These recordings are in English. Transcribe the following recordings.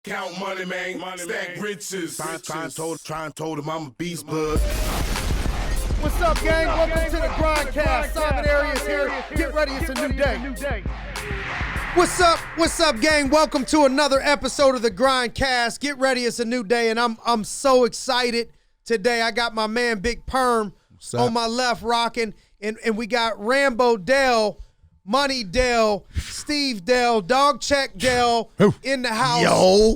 Count money, man. Stack riches. Try and told him I'm a beast, bud. What's up, gang? Welcome to the G.R.I.N.D. Simon Arias here. Get ready, it's a new day. What's up, gang? Welcome to another episode of the G.R.I.N.D. Get ready, it's a new day, and I'm so excited today. I got my man Big Perm on my left rocking, and we got Rambo Dell, Money Dell, Steve Dell, Dog Check Dell in the house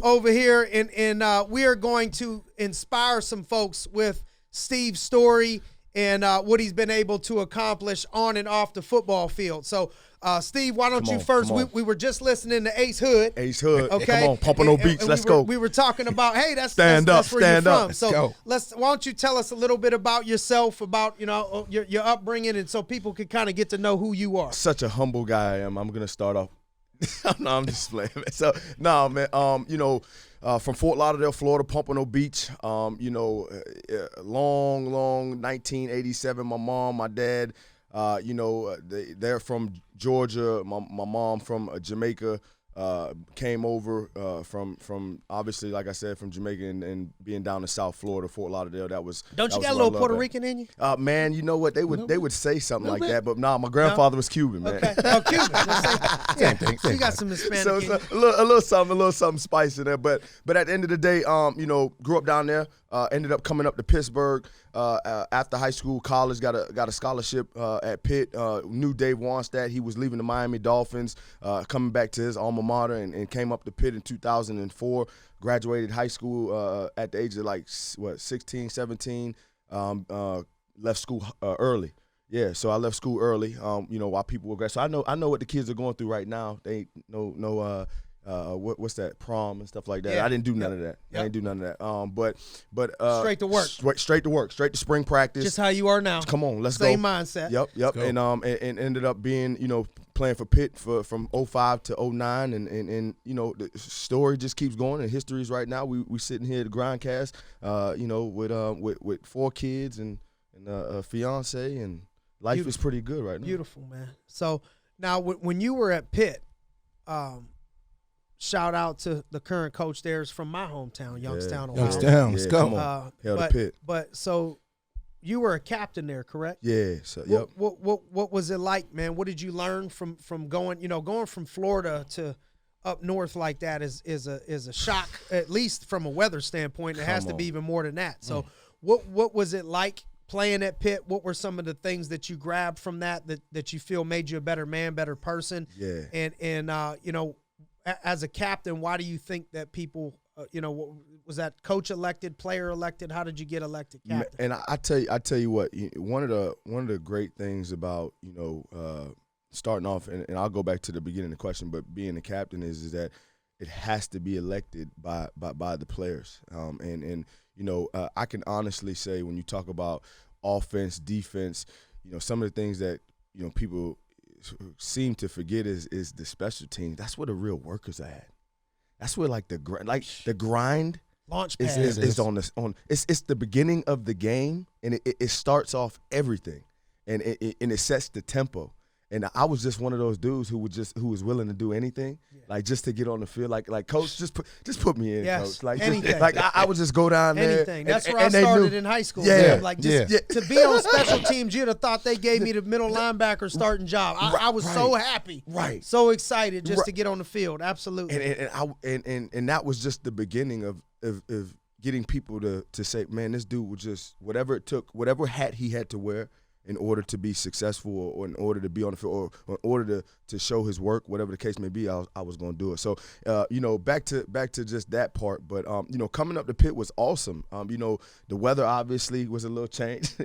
over here, and we are going to inspire some folks with Steve's story and what he's been able to accomplish on and off the football field. So, Steve, why don't you first? We were just listening to Ace Hood. Okay, come on, Pompano Beach. Let's go. We were talking about, hey, that's where you're from. Let's So go. why don't you tell us a little bit about yourself, about your upbringing, and so people can kind of get to know who you are. Such a humble guy I am. I'm gonna start off. No, I'm just playing. So man. From Fort Lauderdale, Florida, Pompano Beach. Long 1987. My mom, my dad. They're from Georgia. My mom from Jamaica. Came over from obviously, like I said, from Jamaica and being down in South Florida, Fort Lauderdale. Don't you got a little Puerto Rican in you? Man, you know what? They would say something like that, but nah, my grandfather was Cuban, man. Okay. Oh, Cuban. Same thing. You got some Hispanic. So it's a little something spicy there. But at the end of the day, grew up down there. Ended up coming up to Pittsburgh after high school, college. Got a scholarship at Pitt. Knew Dave Wannstedt. He was leaving the Miami Dolphins, coming back to his alma mater, and came up to Pitt in 2004. Graduated high school at the age of 16, 17. Left school early. Yeah, so I left school early. While people were graduating. So I know what the kids are going through right now. They no. What's that, prom and stuff like that. Yeah. I didn't do none of that. I didn't do none of that. But straight to work. Straight to work. Straight to spring practice. Just how you are now. Come on, let's go. Same mindset. Yep. And ended up being, playing for Pitt from 05 to 09, and the story just keeps going, and history's right now. We sitting here at the Grindcast, with 4 kids and a fiance, and life is pretty good right now. Beautiful, man. So now when you were at Pitt, shout out to the current coach there is from my hometown, Youngstown, Ohio. Youngstown, let's go. Hell to Pitt. But so you were a captain there, correct? Yeah. So, yep. What was it like, man? What did you learn from going from Florida to up north like that is a shock, at least from a weather standpoint. It has to be even more than that. So what was it like playing at Pitt? What were some of the things that you grabbed from that you feel made you a better man, better person? Yeah. And as a captain, why do you think that people, was that coach elected, player elected? How did you get elected captain? And I tell you what, one of the great things about starting off, and I'll go back to the beginning of the question, but being a captain is that it has to be elected by the players. I can honestly say, when you talk about offense, defense, some of the things that people seem to forget is the special teams. That's where the real workers are at. That's where the grind launch pad is on it's the beginning of the game, and it starts off everything, and it sets the tempo. And I was just one of those dudes who was willing to do anything, just to get on the field. Like coach, just put me in, yes, coach. Anything. I would just go down there. Anything. That's where I started in high school. Yeah. To be on special teams, you'd have thought they gave me the middle linebacker starting job. I was so happy, so excited just to get on the field. Absolutely. And that was just the beginning of getting people to say, man, this dude would just, whatever it took, whatever hat he had to wear in order to be successful, or in order to be on the field, or in order to show his work, whatever the case may be, I was going to do it. So, back to just that part. But, coming up to Pitt was awesome. The weather obviously was a little change,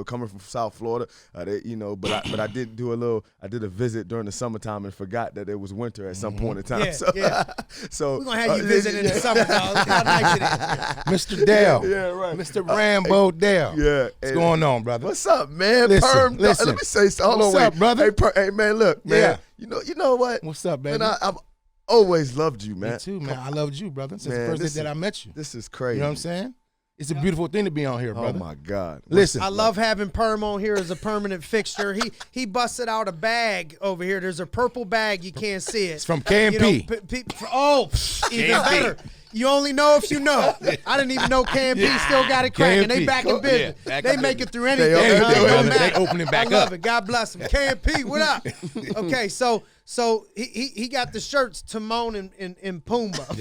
coming from South Florida, but I did a visit during the summertime and forgot that it was winter at some point in time. So we're going to have you visit in the summer, dog. How nice it is. Mr. Dell. Yeah, right. Mr. Rambo Dell. Yeah. What's going on, brother? What's up, man? Listen. Let me say something. What's up, brother? Hey, man, look, man. Yeah. You know what? What's up, baby? Man, I've always loved you, man. Me too, man. I loved you, brother, since Man, the first day that I met you. This is crazy. You know what I'm saying? It's a beautiful thing to be on here, brother. Oh, my God. Listen. I love having Perm on here as a permanent fixture. He busted out a bag over here. There's a purple bag. You can't see it. It's from K&P. Even better. You only know if you know. I didn't even know K&P still got it cracking. They back in business. They make it through anything. They opening back I love up. it. God bless them. K&P, what up? Okay, so he got the shirts Timon and Pumbaa.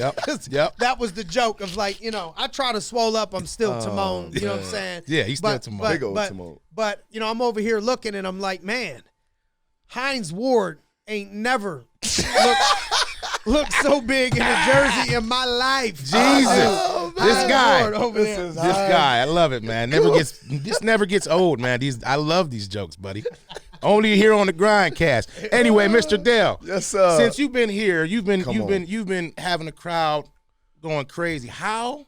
Yep. That was the joke of like, I try to swole up. I'm still Timon. You know what I'm saying? Yeah, he's still Timon. Big old Timon. But I'm over here looking and I'm like, man, Hines Ward ain't never looked so big in a jersey in my life. Jesus, This guy, I love it, man. Never gets old, man. I love these jokes, buddy. Only here on the Grindcast. Anyway, Mr. Dell. Yes, sir. Since you've been here, you've been having a crowd going crazy. How,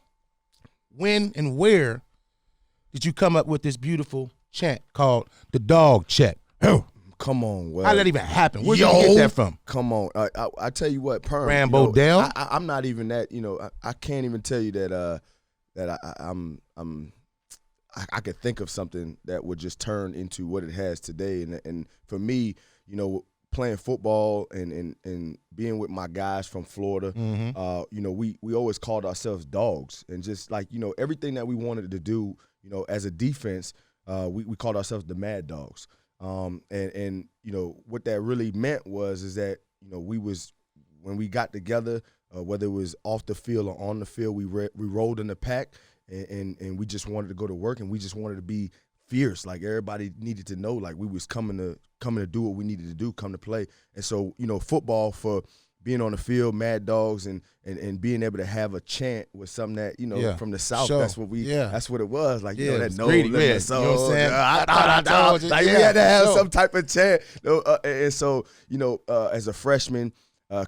when, and where did you come up with this beautiful chant called the dog check? Oh. Come on, well. How did that even happen? Where did you get that from? Come on. I tell you what, Perm. Rambo Dell? I'm not even that, I can't even tell you that I could think of something that would just turn into what it has today. And for me, playing football and being with my guys from Florida, we always called ourselves dogs. And just like, everything that we wanted to do, as a defense, we called ourselves the Mad Dogs. And what that really meant is that when we got together, whether it was off the field or on the field, we rolled in the pack and we just wanted to go to work and we just wanted to be fierce. Like everybody needed to know, like we was coming to do what we needed to do, come to play. And so football, for being on the field, Mad Dogs, and being able to have a chant was something that from the South. Sure. That's what it was. Like that no greedy, limit. yeah. So you know what I'm saying? Like we had to have some type of chant. And so as a freshman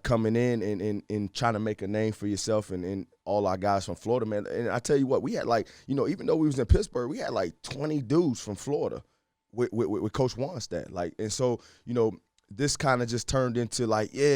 coming in and trying to make a name for yourself and all our guys from Florida, man. And I tell you what, we had even though we was in Pittsburgh, we had 20 dudes from Florida with Coach Wannstedt. And so this kind of just turned into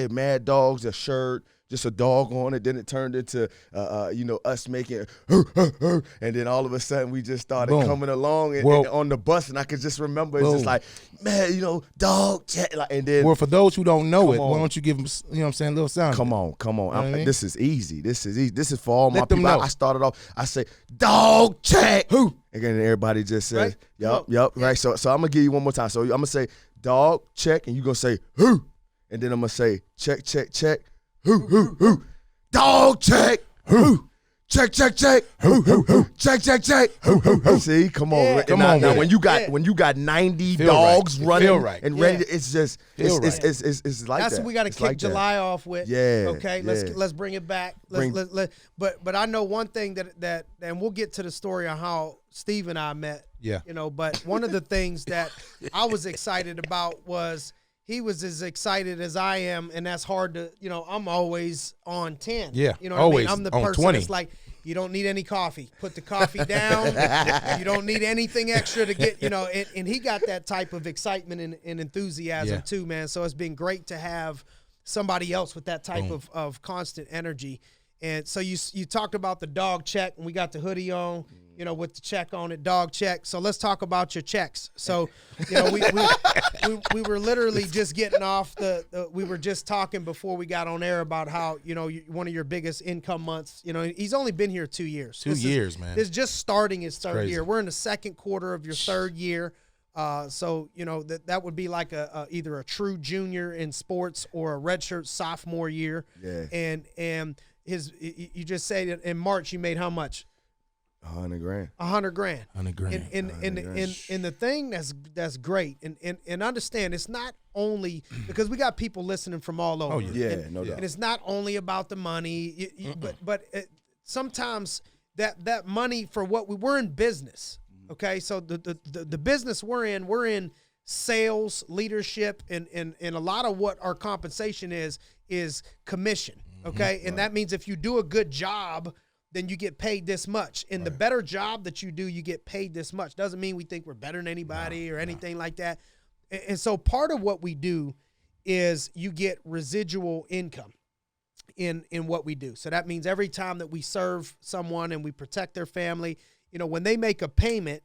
Mad Dogs, a shirt, just a dog on it. Then it turned into, us making, and then all of a sudden we just started coming along and on the bus, and I could just remember it's just like, man, dog chat. And then, well, for those who don't know it, why don't you give them, a little sound? Come on. You know what I mean? This is easy. This is for all my Let them people. know. I started off, I say, dog check. Who? And then everybody just says, right? Yup. Right. So I'm going to give you one more time. So I'm going to say, dog check, and you're going to say, who? And then I'm going to say, check. Who? Dog check. Who? Check. Who? Check. Who? See, come on. Yeah. Come on, now, man. when you got 90 Feel dogs right. running Feel right. and ready, it's just Feel right. it's like That's that. what we got to It's kick like that. July off with. Yeah. Okay. yeah. Let's bring it back. But I know one thing that and we'll get to the story on how Steve and I met. Yeah. But one of the things that I was excited about was he was as excited as I am, and that's hard to. I'm always on 10. Yeah. You know what always I mean? I'm the on person 20. that's like, you don't need any coffee. Put the coffee down. You don't need anything extra to get, and he got that type of excitement and enthusiasm too, man. So it's been great to have somebody else with that type of constant energy. And so you talked about the dog check, and we got the hoodie on, with the check on it, dog check. So let's talk about your checks. So, we were literally just getting off we were just talking before we got on air about how, one of your biggest income months, he's only been here 2 years. 2 years, man. It's just starting his third crazy. year. We're in the second quarter of your third year. So, that would be like either a true junior in sports or a redshirt sophomore year. Yeah. And you just said in March you made how much? $100,000. $100,000. $100,000. And the thing that's great and understand, it's not only because we got people listening from all over. Oh, yeah. No doubt. And it's not only about the money, but sometimes that money for what we're in business. Okay, so the business we're in sales, leadership, and a lot of what our compensation is commission. Okay, and that means if you do a good job, then you get paid this much. And the better job that you do, you get paid this much. Doesn't mean we think we're better than anybody or anything like that. And so part of what we do is you get residual income in what we do. So that means every time that we serve someone and we protect their family, when they make a payment,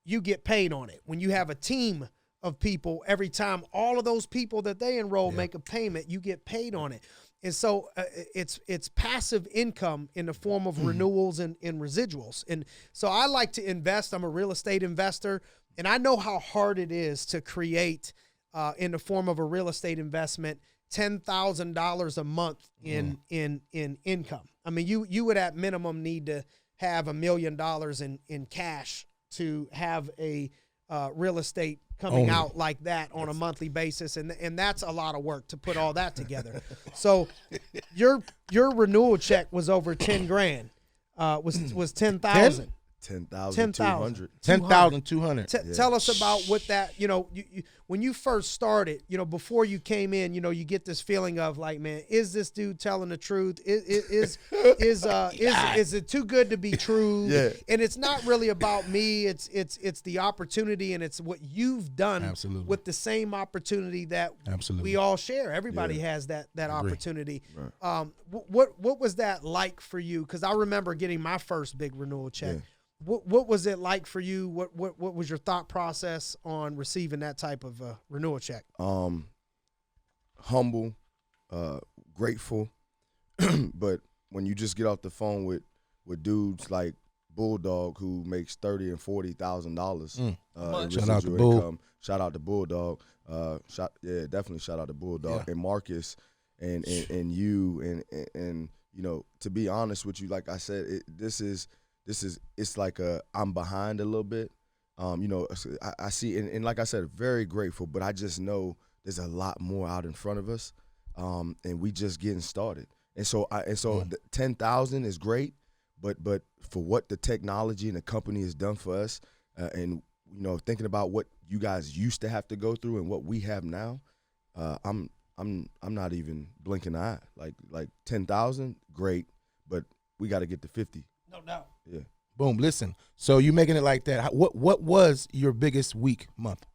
you get paid on it. When you have a team of people, every time all of those people that they enroll make a payment, you get paid on it. And so it's passive income in the form of renewals and residuals. And so I like to invest. I'm a real estate investor, and I know how hard it is to create in the form of a real estate investment $10,000 a month in income. I mean, you would at minimum need to have $1 million in cash to have a real estate coming out like that on a monthly basis, and that's a lot of work to put all that together. So your renewal check was over 10 grand. Was 10,000. 10,200. 10,200. Tell us about what that, you when you first started, before you came in, you get this feeling of like, man, is this dude telling the truth? Is it too good to be true? Yeah. And it's not really about me. It's the opportunity, and it's what you've done with the same opportunity that we all share. Everybody has that opportunity. Right. What was that like for you? Because I remember getting my first big renewal check. Yeah. What was it like for you? What was your thought process on receiving that type of renewal check? Humble, grateful, but when you just get off the phone with dudes like Bulldog, who makes $30,000 and $40,000 shout out to Bull. Income. Shout out to Bulldog. Definitely shout out to Bulldog and Marcus and you and to be honest with you, like I said, it's like I'm behind a little bit. I see, and like I said, very grateful, but I just know there's a lot more out in front of us, and we just getting started. And so the 10,000 is great, but for what the technology and the company has done for us, and thinking about what you guys used to have to go through and what we have now, I'm not even blinking an eye. Like 10,000, great, but we got to get to 50. No doubt. Yeah. Boom. Listen. So you making it like that. What was your biggest week month?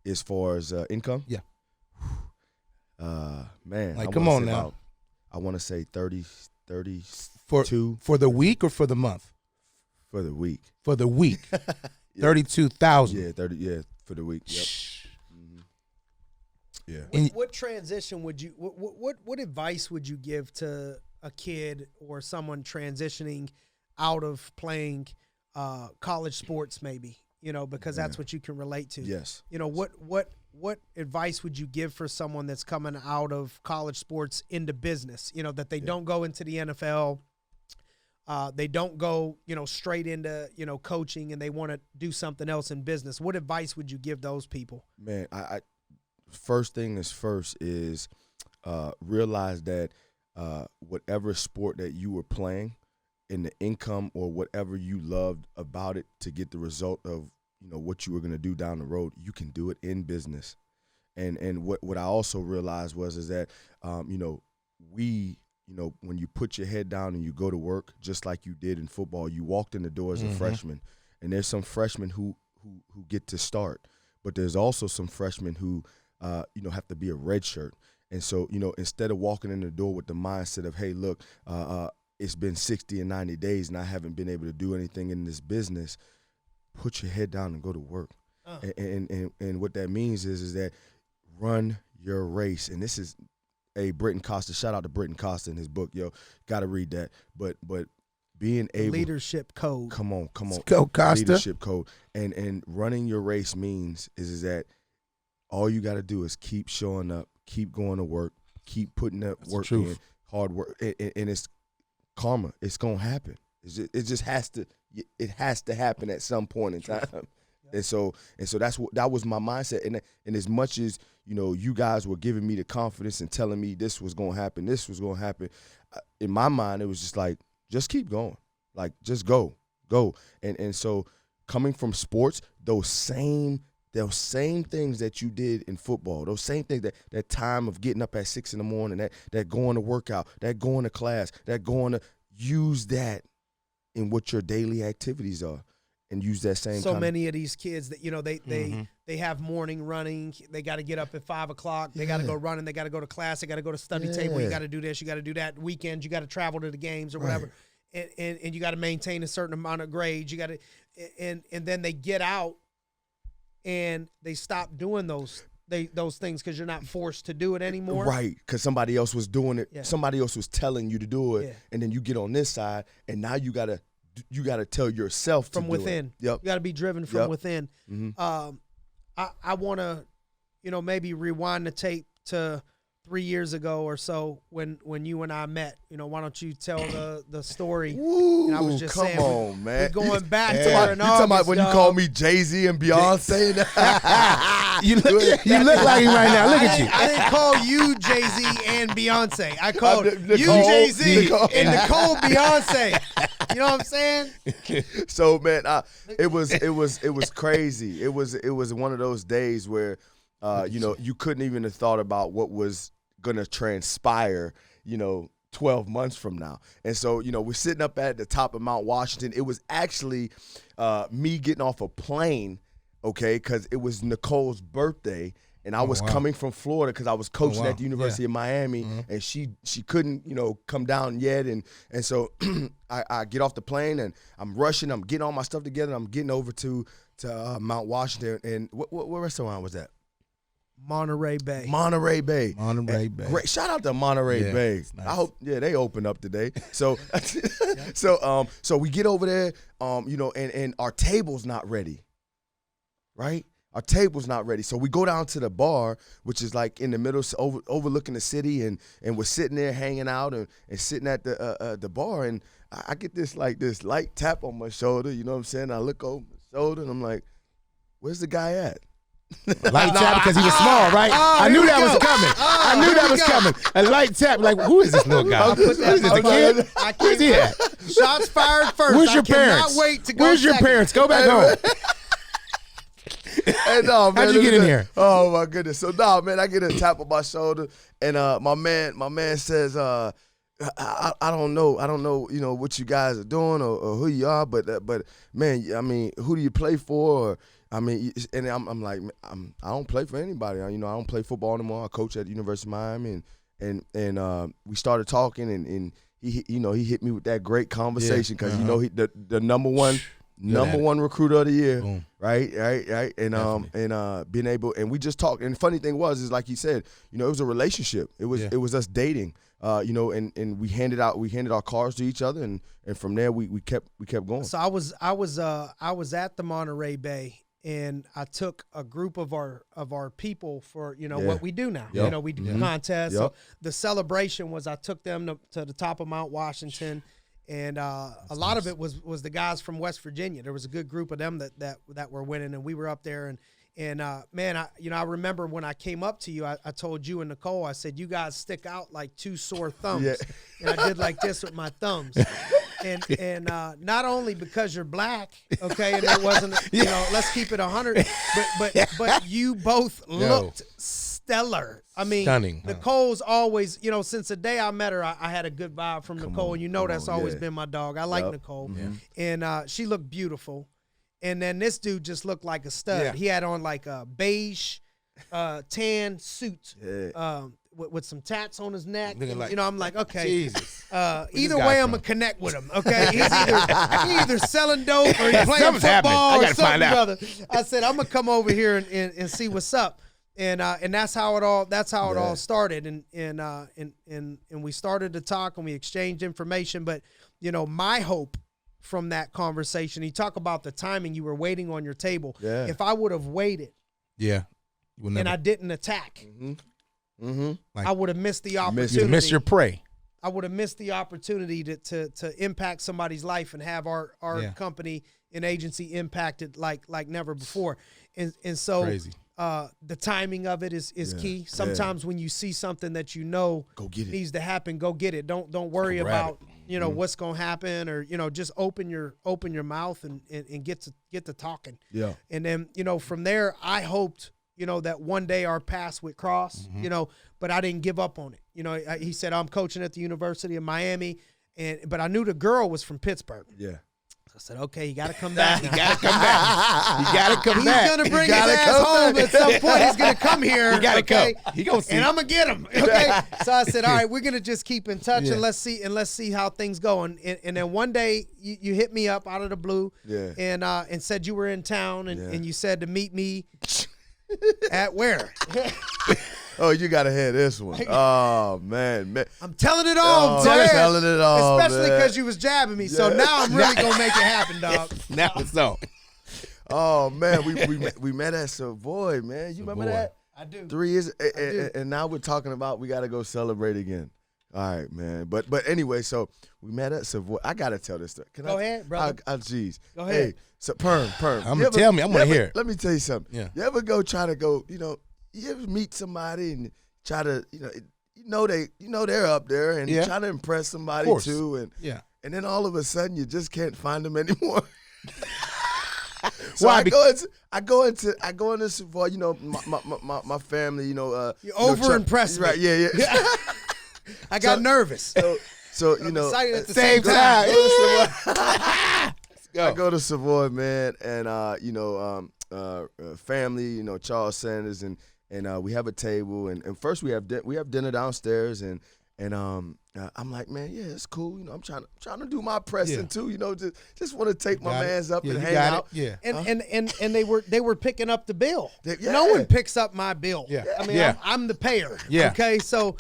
As far as income? Yeah. Man. Like, come on now. I want to say 30, 32. For the week or for the month? For the week. For the week. 32,000. Yeah, 30. Yeah, for the week. Yep. Yeah. What transition would you? What advice would you give to a kid or someone transitioning out of playing college sports, maybe, because that's what you can relate to. Yes. What advice would you give for someone that's coming out of college sports into business, that they don't go into the NFL, they don't go, straight into, coaching, and they want to do something else in business? What advice would you give those people? Man, I first thing is realize that whatever sport that you were playing, and the income or whatever you loved about it to get the result of what you were going to do down the road, you can do it in business. And what I also realized is that when you put your head down and you go to work, just like you did in football, you walked in the door as a freshman, and there's some freshmen who get to start, but there's also some freshmen who have to be a red shirt. And so, instead of walking in the door with the mindset of, hey, look, it's been 60 and 90 days and I haven't been able to do anything in this business, put your head down and go to work. And what that means is that run your race. And this is Britton Costa. Shout out to Britton Costa in his book, got to read that. But being able, leadership code. Come on. Let's go, Costa. Leadership code. And running your race means is that all you got to do is keep showing up, keep going to work, keep putting that work in, hard work, and it's karma. It's gonna happen. It just has to. It has to happen at some point in time. Yeah. And so that was my mindset. And as much as you guys were giving me the confidence and telling me this was gonna happen, in my mind it was just like, just keep going, like just go. And so coming from sports, those same things that you did in football, those same things, that time of getting up at 6 a.m, that going to workout, that going to class, that going to use that in what your daily activities are, and use that same. So many of these kids that they have morning running, they got to get up at 5 o'clock, they got to go running, they got to go to class, they got to go to study table, you got to do this, you got to do that. Weekends you got to travel to the games or whatever, and you got to maintain a certain amount of grades. You got to, and then they get out. And they stop doing those those things because you're not forced to do it anymore. Right, because somebody else was doing it. Yeah. Somebody else was telling you to do it, Yeah. and then you get on this side, and now you gotta tell yourself From to within. Do it. Yep. You got to be driven from Yep. within. Mhm. I want to, maybe rewind the tape to 3 years ago or so when you and I met. Why don't you tell the story? Ooh, And I was just come saying, on, man. we're going back You to her in talking about August, when you dog. call me Jay-Z and Beyonce? You look like him right now. Look at you. I didn't call you Jay-Z and Beyonce. I called Nicole, you Jay-Z Nicole. and Nicole Beyonce. You know what I'm saying? So man, it was crazy. It was one of those days where you couldn't even have thought about what was gonna transpire 12 months from now. And so we're sitting up at the top of Mount Washington. It was actually me getting off a plane, okay, because it was Nicole's birthday. And I was coming from Florida because I was coaching at the University of Miami, and she couldn't, come down yet. And so I get off the plane, and I'm rushing. I'm getting all my stuff together. And I'm getting over to Mount Washington. And what restaurant was that? Monterey Bay. Monterey Bay. Monterey Bay. Great. Shout out to Monterey Bay. Nice. I hope they open up today. So so we get over there, and our table's not ready. Right? Our table's not ready. So we go down to the bar, which is like in the middle, overlooking the city, and we're sitting there hanging out and sitting at the bar, and I get this light tap on my shoulder, you know what I'm saying? I look over my shoulder and I'm like, where's the guy at? Light tap because he was small, right? I knew that was coming. I knew that was coming. A light tap, like, who is this little guy? Put that Is it the kid? Where's he at? Shots fired first. Where's your I cannot parents? wait to go Where's your second. parents? Go back home. Hey, no, man, How'd you get in here? Oh my goodness! So man, I get a tap on my shoulder, and my man says, I don't know, what you guys are doing or who you are, but man, I mean, who do you play for? Or, I mean, and I'm like, I don't play for anybody. I don't play football anymore. I coach at the University of Miami, and we started talking, and he hit me with that great conversation because he the number one recruiter of the year. Boom. Right, and being able, and we just talked. And the funny thing is like he said, it was a relationship. It was us dating, and we handed our cards to each other, and from there we kept going. So I was at the Monterey Bay, and I took a group of our people for what we do now. Yep. We do contests. Yep. So the celebration was I took them to the top of Mount Washington. And a lot of it was the guys from West Virginia. There was a good group of them that were winning, and we were up there. And man, I remember when I came up to you, I told you and Nicole, I said, you guys stick out like two sore thumbs. Yeah. And I did like this with my thumbs. And not only because you're black, okay, and it wasn't, let's keep it 100, but you both looked stellar. I mean, stunning. Nicole's always, since the day I met her, I had a good vibe from Nicole, and that's always been my dog. I like Nicole, and she looked beautiful. And then this dude just looked like a stud. Yeah. He had on like a beige, tan suit with some tats on his neck. Looking like- I'm like, okay. Jesus. Either guy way, I'm from? gonna connect with him. Okay, he either selling dope or he's playing Something's happening. I football or gotta something, find out. brother. I said I'm gonna come over here and see what's up. And that's how it all started. And we started to talk and we exchanged information. But my hope from that conversation, you talk about the timing, you were waiting on your table. Yeah. If I would have waited and I didn't attack, I would have missed the opportunity. You miss your prey. I would have missed the opportunity to impact somebody's life and have our company and agency impacted like never before. And so Crazy. The timing of it is key. Sometimes when you see something that Go get it. needs to happen, go get it. Don't worry about what's gonna happen, or just open your mouth and get to talking. Yeah. And then from there, I hoped that one day our paths would cross. But I didn't give up on it. He said I'm coaching at the University of Miami, but I knew the girl was from Pittsburgh. Yeah. I said, okay, you got to come back. You gotta come back. You gotta come back. He's gonna bring his ass home at some point. He's gonna come here. He gotta okay? come. He gonna see. And I'm gonna get him. Okay. So I said, all right, we're gonna just keep in touch and let's see how things go. And then one day you hit me up out of the blue, and said you were in town and you said to meet me At where? Oh, you gotta hear this one. Oh man. I'm telling it all, I'm Dad. telling it all, Especially man. because you was jabbing me. So now I'm really gonna make it happen, dog. Now it's on. Oh man, we met at Savoy, man. You remember that? I do. 3 years, do. and now we're talking about we gotta go celebrate again. All right, man. But anyway, so we met at Savoy. I gotta tell this story. Go ahead, brother. Geez. Go ahead. Hey, so Perm. I'm gonna tell me. I'm gonna hear it. Let me tell you something. Yeah. You ever try to go? You ever meet somebody and try to, they're up there and Yeah. try to impress somebody Of course. too, and Yeah. and then all of a sudden you just can't find them anymore. So Why? I go into Savoy, my family, You over-impressed me. Right? Yeah. I got nervous. So I'm excited at the same same time. time. I go to Savoy, man, and family, Charles Sanders, and we have a table, and first we have dinner downstairs, and I'm like, man, yeah, it's cool. I'm trying to do my pressing too. Just want to take my mans up and hang out. Yeah. And they were picking up the bill. Yeah. No one picks up my bill. Yeah. I mean, Yeah. I'm the payer. Yeah. Okay, so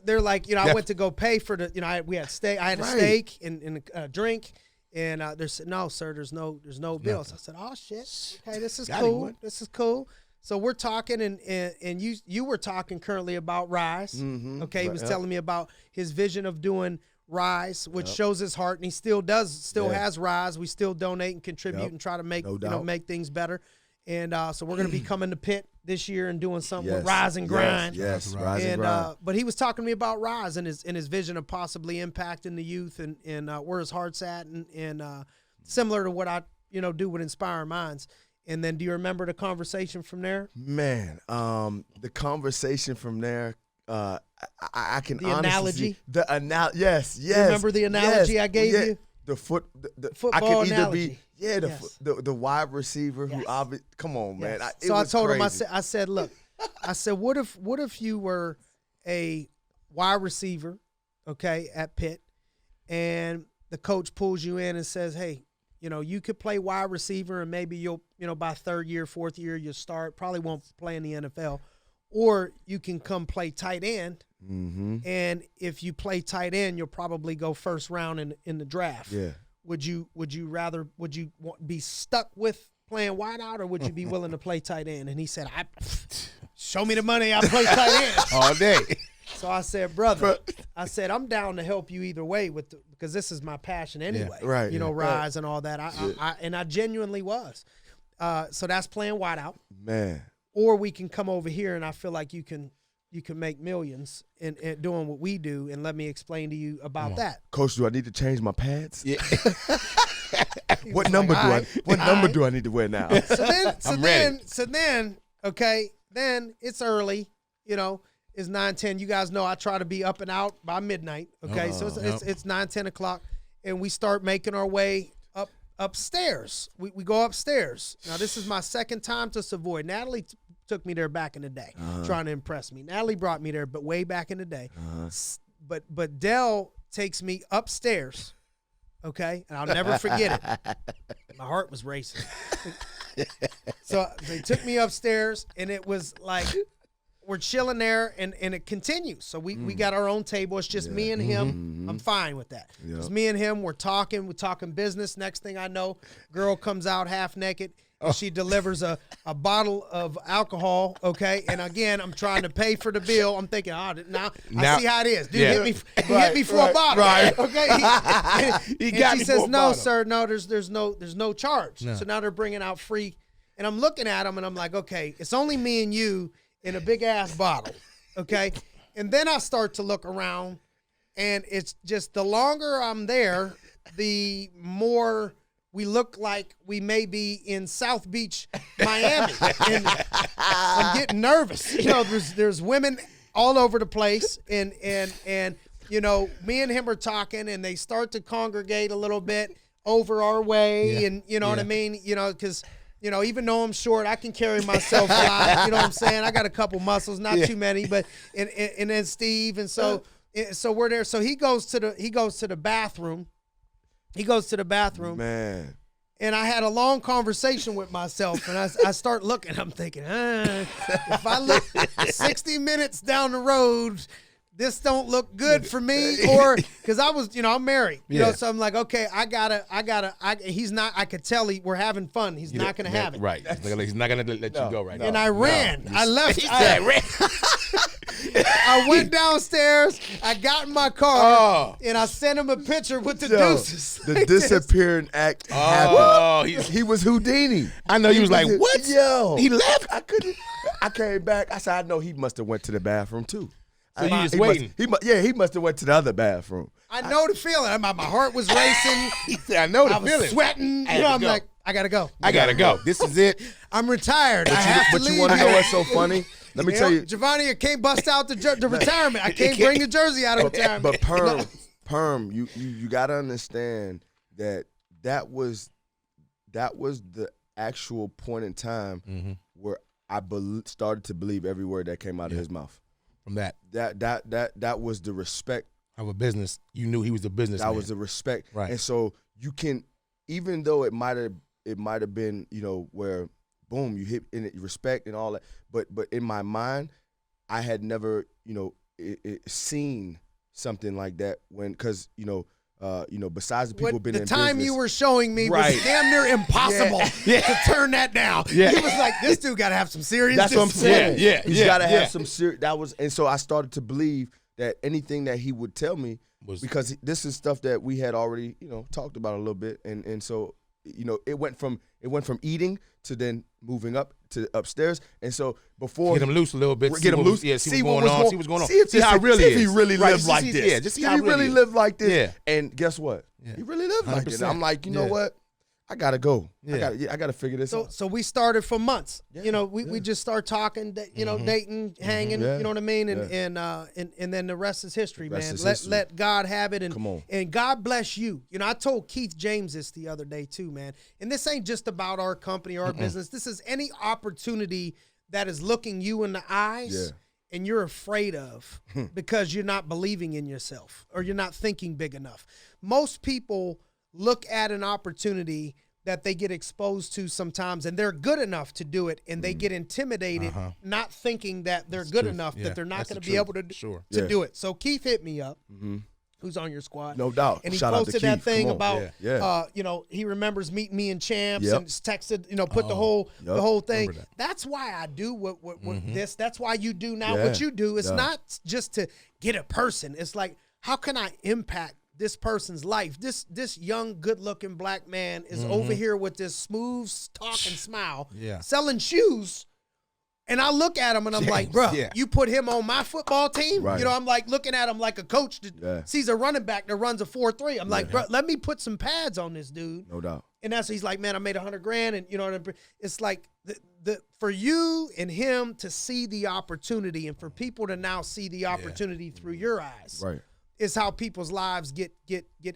they're like, I went to go pay for the, we had steak. I had a steak and a drink. And they said, no, sir, there's no bills. I said, oh shit. Okay, this is cool. This is cool. So we're talking, and you were talking currently about Rise. Mm-hmm. Okay, he was telling me about his vision of doing Rise, which shows his heart, and he still has Rise. We still donate and contribute and try to make make things better. And so we're going to be coming to Pitt this year and doing something with Rise and Grind. Yes, Rise and Grind. But he was talking to me about Rise and his vision of possibly impacting the youth and where his heart's at, and similar to what I do with Inspiring Minds. And then, do you remember the conversation from there? Man, the conversation from there, I can the honestly analogy. Yes. You remember the analogy I gave you? The football I can either analogy. be the wide receiver who obviously. Come on, man. So I told him, I said, look, what if you were a wide receiver, okay, at Pitt, and the coach pulls you in and says, hey, you could play wide receiver, and maybe you'll, by third year, fourth year, you'll start. Probably won't play in the NFL. Or you can come play tight end, and if you play tight end, you'll probably go first round in the draft. Yeah. Would you be stuck with playing wide out, or would you be willing to play tight end? And he said, show me the money, I play tight end all day. So I said, brother, I'm down to help you either way because this is my passion anyway. Yeah, right. Rise and all that. I genuinely was. So that's playing wide out. Man. Or we can come over here, and I feel like you can make millions in doing what we do, and let me explain to you about that. Coach, do I need to change my pads? Yeah. What number do I need to wear now? So then, okay, then it's early, it's 9-10. You guys know I try to be up and out by midnight. Okay, so it's 9-10 o'clock, and we start making our way upstairs. We go upstairs. Now this is my second time to Savoy. Natalie took me there back in the day, trying to impress me. Natalie brought me there, but way back in the day. But Dell takes me upstairs. Okay, and I'll never forget it. My heart was racing. So they took me upstairs, and it was like, we're chilling there, and it continues. So we got our own table. It's just me and him. I'm fine with that. It's me and him. We're talking business. Next thing I know, girl comes out half naked, and she delivers a bottle of alcohol, okay? And again, I'm trying to pay for the bill. I'm thinking, now I see how it is. Dude, hit me for a bottle. Right. Okay? And she says, no, sir, no, there's no charge. No. So now they're bringing out free. And I'm looking at them, and I'm like, okay, it's only me and you in a big-ass bottle, okay? And then I start to look around, and it's just the longer I'm there, the more we look like we may be in South Beach, Miami. And I'm getting nervous. There's women all over the place, and me and him are talking, and they start to congregate a little bit over our way, and what I mean? Because even though I'm short, I can carry myself a lot. You know what I'm saying? I got a couple muscles, not too many, but and then Steve, and so we're there. So he goes to the bathroom. Man. And I had a long conversation with myself, and I start looking. I'm thinking, if I look 60 minutes down the road, this don't look good for me, or because I was, I'm married, so I'm like, okay, he's not. I could tell we're having fun. He's not going to have it. Right. He's not going to let you go right now. And I ran. I left. I ran. I went downstairs. I got in my car, and I sent him a picture with the deuces. The disappearing act happened. He was Houdini. I know you was like, what? Yo, he left. I couldn't. I came back. I said, I know he must have went to the bathroom too. So you just waiting. He must have went to the other bathroom. I know the feeling. My heart was racing. He said, I know the feeling. I was sweating. I'm like, I gotta go. I gotta go. This is it. I'm retired. I have to leave. But you want to know what's so funny? Let me tell you, Giovanni, I can't bust out the retirement. I can't bring the jersey out of retirement. But Perm, you gotta understand that was the actual point in time where I started to believe every word that came out of his mouth. From that was the respect of a business. You knew he was a businessman. That was the respect, right? And so you can, even though it might have been, where boom, you hit in it, respect and all that, but in my mind, I had never, seen something like that because besides the people been in business. The time you were showing me was damn near impossible to turn that down. Yeah. He was like, this dude got to have some serious. That's what I'm saying. He's got to have some serious. And so I started to believe that anything that he would tell me because this is stuff that we had already, talked about a little bit, and so it went from eating to then moving up to upstairs, and so before get him loose a little bit, get him loose, see what's going on, see what's going on, see how really is. If he really lived like this, just see how he really lived like this. Yeah. And guess what? Yeah. He really lived like this. I'm like, you know what? I gotta go. Yeah. I gotta figure this out. So we started for months. Yeah. We just started talking, dating, hanging. You know what I mean? And then the rest is history, man. Let God have it. And come on. And God bless you. I told Keith James this the other day too, man. And this ain't just about our company or our business. This is any opportunity that is looking you in the eyes. And you're afraid of because you're not believing in yourself or you're not thinking big enough. Most people look at an opportunity that they get exposed to sometimes and they're good enough to do it and they get intimidated, not thinking that they're good enough, that they're not going to be able to do it. So Keith hit me up. Who's on your squad? No doubt. And he Shout posted that thing about, he remembers meeting me in Champs and texted, put the whole thing. That's why I do what this. That's why you do now what you do. It's not just to get a person. It's like, how can I impact this person's life? This young, good-looking black man is over here with this smooth talk and smile, selling shoes. And I look at him and I'm like, bro, you put him on my football team? Right. I'm like looking at him like a coach that sees a running back that runs a 4.3. I'm like, bro, let me put some pads on this dude. No doubt. And that's he's like, man, I made $100,000, and it's like the for you and him to see the opportunity and for people to now see the opportunity through your eyes. Right. Is how people's lives get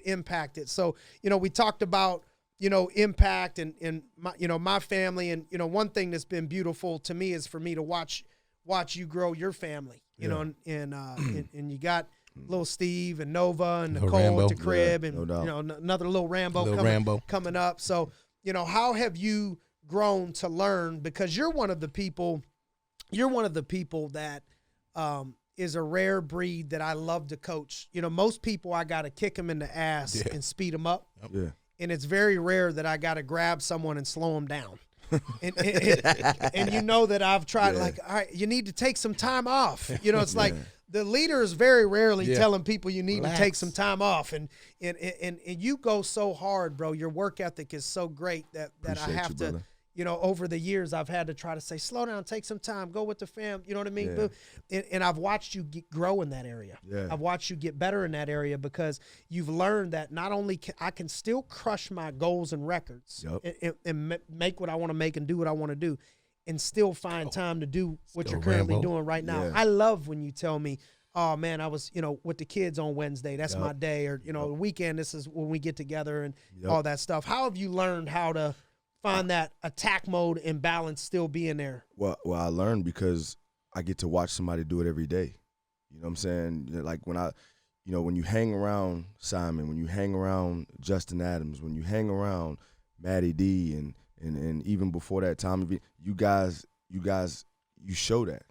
impacted. So, we talked about, impact and my family. And, one thing that's been beautiful to me is for me to watch you grow your family, and you got little Steve and Nova and Nicole at the crib and, another little Rambo coming up. So, how have you grown to learn? Because you're one of the people that, is a rare breed that I love to coach. Most people I got to kick them in the ass and speed them up. Yeah. And it's very rare that I got to grab someone and slow them down. and that I've tried, like, all right, you need to take some time off. It's like the leader is very rarely telling people you need to take some time off. And you go so hard, bro. Your work ethic is so great that I have to, brother. Over the years, I've had to try to say, slow down, take some time, go with the fam. You know what I mean? Yeah. And I've watched you grow in that area. Yeah. I've watched you get better in that area because you've learned that not only I can still crush my goals and records and make what I want to make and do what I want to do and still find time to do what you're currently doing right now. Yeah. I love when you tell me, oh, man, I was, with the kids on Wednesday. That's my day. Or, the weekend, this is when we get together and all that stuff. How have you learned how to find that attack mode and balance still being there? Well, I learned because I get to watch somebody do it every day. You know what I'm saying? Like when you hang around Simon, when you hang around Justin Adams, when you hang around Matty D and even before that time, you guys show that.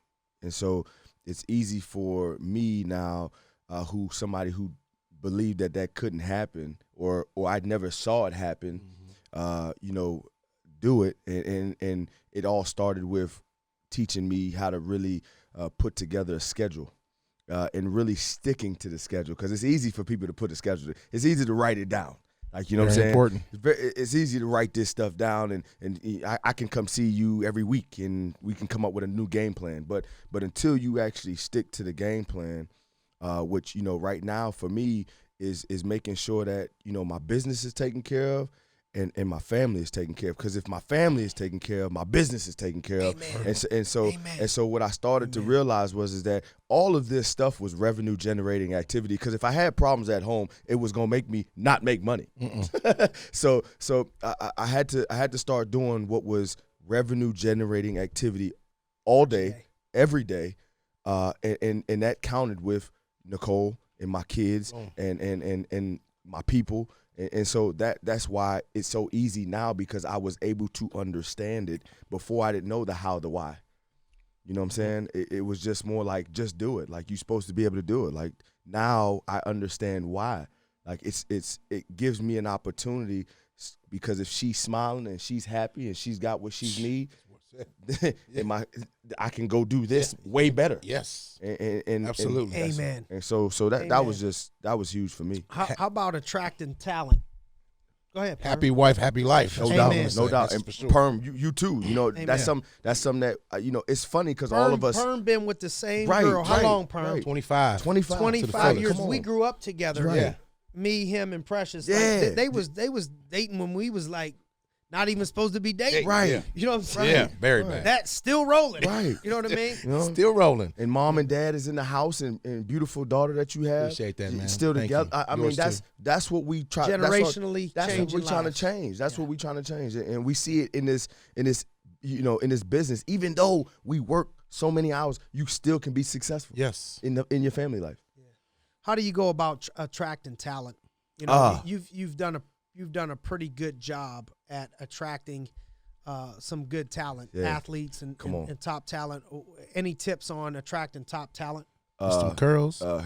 And so it's easy for me now, somebody who believed that couldn't happen or I never saw it happen, do it. And it all started with teaching me how to really put together a schedule and really sticking to the schedule, because it's easy for people to put a schedule. It's easy to write it down. Like, you know what I'm saying? Important. It's easy to write this stuff down, and I can come see you every week, and we can come up with a new game plan. But until you actually stick to the game plan, which, right now for me is making sure that, my business is taken care of and my family is taken care of. Because if my family is taken care of, my business is taken care of. And so what I started to realize was that all of this stuff was revenue generating activity. Because if I had problems at home, it was gonna make me not make money. So I had to start doing what was revenue generating activity all day, every day, and that counted with Nicole and my kids and my people. And so that's why it's so easy now, because I was able to understand it. Before, I didn't know the how, the why. You know what I'm saying? It was just more like, just do it. Like, you're supposed to be able to do it. Like, now I understand why. Like, it gives me an opportunity, because if she's smiling and she's happy and she's got what she needs, I can go do this way better. Yes. And absolutely. Amen. And so that was huge for me. How about attracting talent? Go ahead, Perm. Happy wife, happy life. No doubt. And sure. Perm, you too. That's something that it's funny, because all of us. Perm been with the same girl. How long, Perm? 25 years. We grew up together. Right. Yeah. Me, him, and Precious. Yeah. Like, they was dating when we was like not even supposed to be dating. Right. Yeah. You know what I'm saying? Yeah, very bad. That's still rolling. Right. You know what I mean? Still rolling. And mom and dad is in the house, and beautiful daughter that you have. Appreciate that, man. Still Thank together. you. I mean, that's what we try. Generationally, that's what we're trying to lives. change. That's what we're trying to change, and we see it in this in this business. Even though we work so many hours, you still can be successful. Yes. In your family life. How do you go about attracting talent? You've done a pretty good job at attracting some good talent, athletes and top talent. Any tips on attracting top talent? Some curls. Some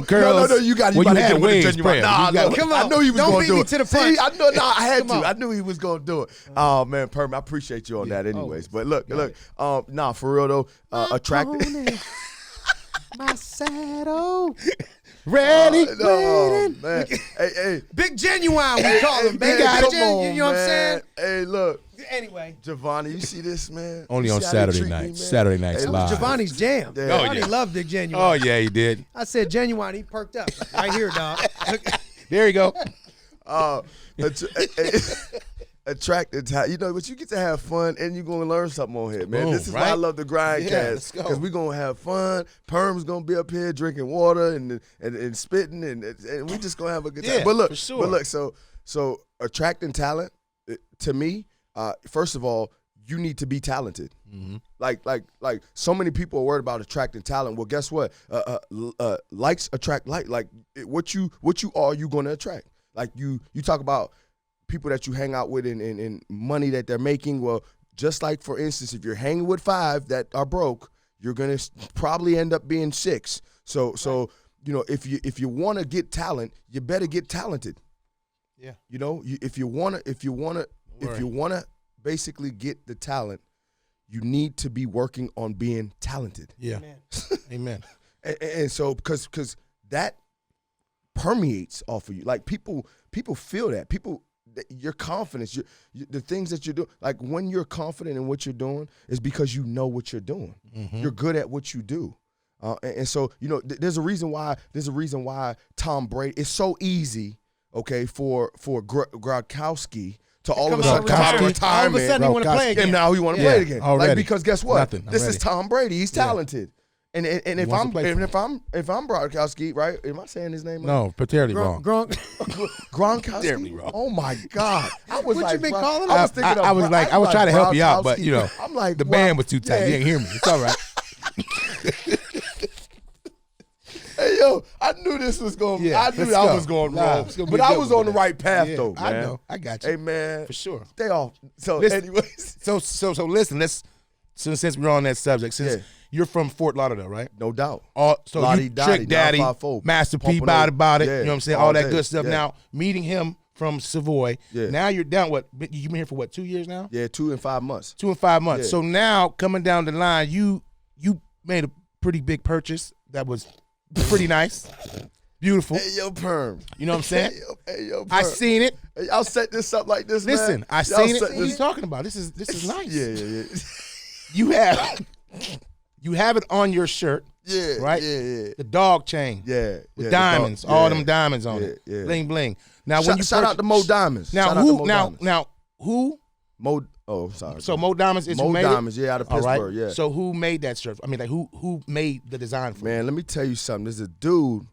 curls. No, you got to get with the genuine. Come on. I knew he was going to do it. To the punch. See, I had to. I knew he was going to do it. Oh, man, Perm, I appreciate you on that anyways. But look, for real, though, attracting. My saddle. Ready. Man. Hey. Big Genuine, we call him. Man, Big come on, you know what I'm saying? Hey, look. Anyway. Giovanni, you see this, man? Only You on see how they Saturday treat me, nights. man? Saturday nights Hey, live. Giovanni's jam. Yeah. Giovanni loved Big Genuine. Oh, yeah, he did. I said Genuine, he perked up. Right here, dog. There you go. Attracted talent, but you get to have fun and you're gonna learn something on here, man. Boom, this is why I love the Grindcast, because we're gonna have fun. Perm's gonna be up here drinking water and spitting, and we just gonna have a good time. Yeah, but look, for sure. but look, so attracting talent, to me, first of all, you need to be talented. Mm-hmm. Like so many people are worried about attracting talent. Well, guess what? Likes attract like what you are, you gonna attract. Like you talk about people that you hang out with and money that they're making. Well, just like, for instance, if you're hanging with 5 that are broke, you're gonna probably end up being 6. So if you want to get talent, you better get talented. Yeah. If you wanna basically get the talent, you need to be working on being talented. Yeah. Amen. And so because that permeates off of you. Like people feel that. Your confidence, the things that you're doing, like when you're confident in what you're doing, is because you know what you're doing. Mm-hmm. You're good at what you do, and so there's a reason why Tom Brady. It's so easy, okay, for Gronkowski to all of a sudden come out of retirement. All of a sudden he want to play again. And now he want to play again. Already. Like, because guess what? This ready. is Tom Brady. He's talented. And if I'm Gronkowski, right? Am I saying his name right? No, particularly wrong. Gronkowski. Terribly wrong. Oh my God! I was what like, you been calling him? I was thinking. I was trying to help you out, but I'm like, the band was too tight. You didn't hear me. It's all right. Hey, yo, I knew this was going. Yeah, I knew let's I go. was going Nah, wrong, it's gonna be but a I good was one on the today. right path Yeah, though, man. I know. I got you. Hey, man, For sure. stay off. So, Listen, anyways, So listen. Let's since we're on that subject, since you're from Fort Lauderdale, right? no doubt. So Lottie you Dottie, Trick Daddy, 954, Master P, Pompano. about it. Yeah, You know what I'm saying? all All that day. good stuff. Yeah. Now meeting him from Savoy. Yeah. Now you're down. What? You've been here for what? 2 years now? Yeah, 2 and 5 months. 2 and 5 months. Yeah. So now coming down the line, you made a pretty big purchase that was pretty nice, beautiful. Hey, yo, Perm. You know what I'm saying? Hey, yo, Perm. I seen it. Hey, y'all set this up like this, Listen, man. I Y'all seen it. set What are you this- talking about? This is nice. Yeah. You have it on your shirt, Yeah, right? Yeah. the dog chain. Yeah. With yeah, diamonds, the dog- all yeah, them diamonds on yeah, it, yeah. bling bling. Now when Shout, you shout out to Mo Diamonds. Now Shout out to who? Mo Now Diamonds. now who? Mo. Oh, sorry. So Mo Diamonds is Mo who made Diamonds, it? yeah, out of All right. Pittsburgh, yeah. So who made that shirt? I mean, like who made the design for it? Man, let me tell you something. There's a dude,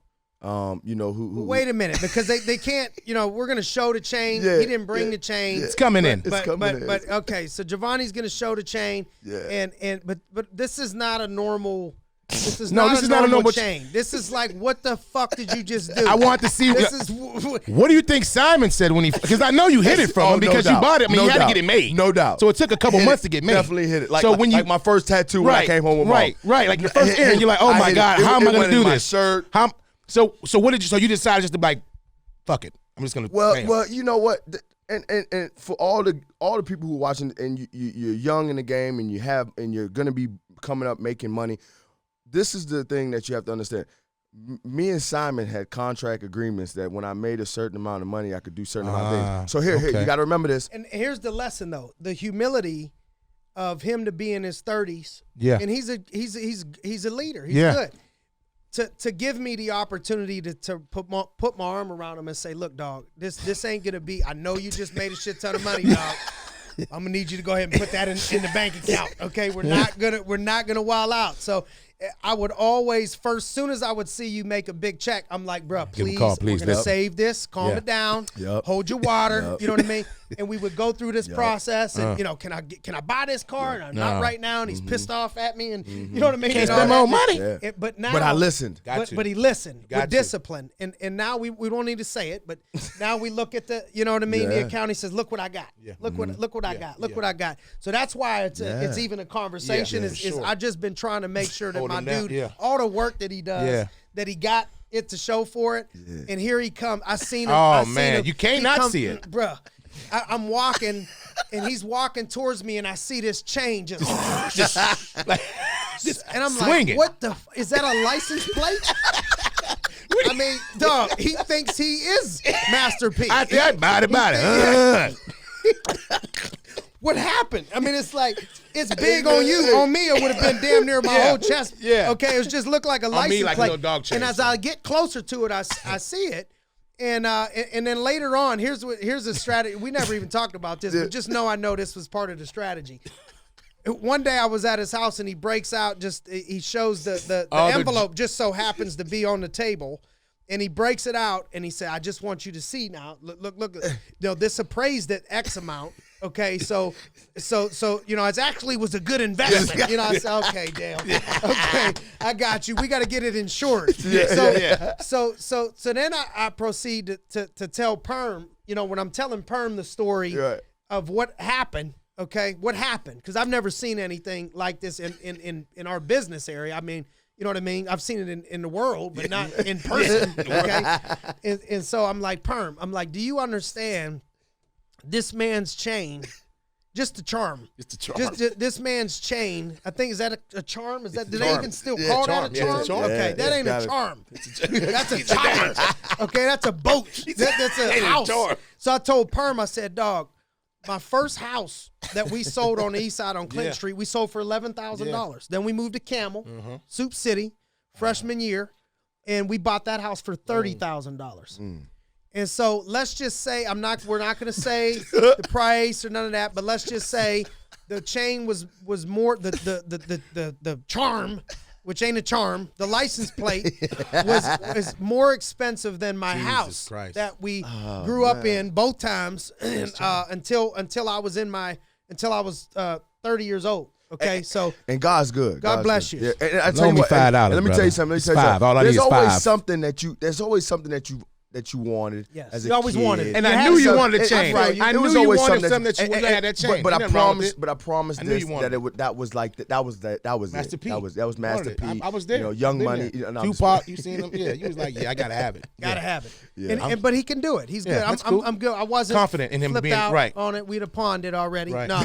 you know, who Wait a minute, because they can't. You know, we're gonna show the chain. Yeah, He didn't bring yeah, the chain. yeah. It's coming in. It's coming in. But okay, so Giovanni's gonna show the chain. Yeah. But this is not a normal. This is No, not this a is not a normal chain. This is like, what the fuck did you just do? I want to see. This is What do you think Simon said when he? Because I know you hit it from Oh, him no because you doubt. bought it. I mean, No you had doubt. to get it made. No doubt. So it took a couple Hit months it. to get made. Definitely hit it. Like, so like, when you like my first tattoo when I came home with right, like your first errand, you're like, oh I my hit it. god, It- how am it I gonna went in do my this? shirt. So what did you? So you decided just to be like, fuck it. I'm just gonna. bam. Well, you know what? And for all the people who are watching and you're young in the game and you're gonna be coming up making money. This is the thing that you have to understand. Me and Simon had contract agreements that when I made a certain amount of money, I could do certain amount of things. So here, okay. you got to remember this. And here's the lesson though: the humility of him to be in his 30s. Yeah. And he's a leader. He's Yeah. good. To give me the opportunity to put my arm around him and say, look, dog, this ain't gonna be. I know you just made a shit ton of money, dog. I'm gonna need you to go ahead and put that in the bank account. Okay, we're not gonna wild out. So I would always soon as I would see you make a big check, I'm like, bro, Give him a please, call, please. we're gonna Yep. save this, calm Yeah. it down, Yep. hold your water. Yep. You know what I mean? And we would go through this process, and you know, can I buy this car? And I'm not right now, and he's pissed off at me, and you know what I mean? Can't And all spend my own that. money. Yeah. But now, But I listened. But he listened Got with you. discipline, and now we don't need to say it, but now we look at the, you know what I mean? The Yeah. account. He says, look what I got. Look what I got. Look what I got. So that's why it's even a conversation. Yeah, is for sure. I just been trying to make sure that Hold my him down, dude, yeah. all the work that he does, Yeah. that he got it to show for it, and here he comes. I seen him. Oh, I seen man. him. You can't He not come- see it. bruh. I'm walking, and he's walking towards me, and I see this chain just and I'm Swinging. like, what the? Is that a license plate? I mean, dog, he thinks he is Master P. I bought it. What happened? I mean, it's like, it's big on you. On me, it would have been damn near my whole chest. Yeah. Okay, it just looked like a me, license like a plate. little dog chain. And as I get closer to it, I see it. And then later on, here's the strategy. We never even talked about this, but just know I know this was part of the strategy. One day I was at his house and he breaks out, he shows the envelope just so happens to be on the table, and he breaks it out and he said, I just want you to see now. Look, you know, this appraised at X amount. Okay, so you know, it actually was a good investment. You know, I said, okay, Dale. Okay, I got you. We got to get it insured. So then I proceed to tell Perm, you know, when I'm telling Perm the story of what happened. Okay, what happened? Because I've never seen anything like this in our business area. I mean, you know what I mean? I've seen it in the world, but not in person. Okay, and so I'm like, Perm, I'm like, do you understand? This man's chain, just a charm. It's a charm. Just this man's chain. I think, is that a charm? Is that, do they even still call that a Yeah, charm? it's a charm. Okay, Yeah, that ain't got a it. charm. That's a charm. Okay, that's a boat. That's a house. So I told Perm, I said, dog, my first house that we sold on the east side on Clinton Street, we sold for $11,000. Then we moved to Camel, Soup City, freshman year, and we bought that house for $30,000. And so let's just say we're not going to say the price or none of that, but let's just say the chain was more the charm, which ain't a charm. The license plate was more expensive than my house Christ. that we grew up in both times until I was 30 years old. Okay, so and God's good. God bless you. Yeah, and I tell Loan you me what, $5, and let me brother. tell you something. It's $5. All I need There's is always $5. something that you wanted. Yes. As You a always kid. wanted. And You I had knew you some- wanted to It- change. right. I It knew was you always wanted something something that you had that change. But I Ain't nothing wrong with promised. it. But I promised I knew this you wanted that was like that was Master it. P. That was Master Wanted it. P. I was there. You know, Young Been Money. there. You know, I'm just- Tupac, you seen him? Yeah, you was like, yeah, I gotta have it. Gotta Yeah. have it. Yeah. But he can do it. He's Yeah, good. that's cool. I'm good. I wasn't Confident in him flipped being out right. on it. We'd have pawned it already. Right. No,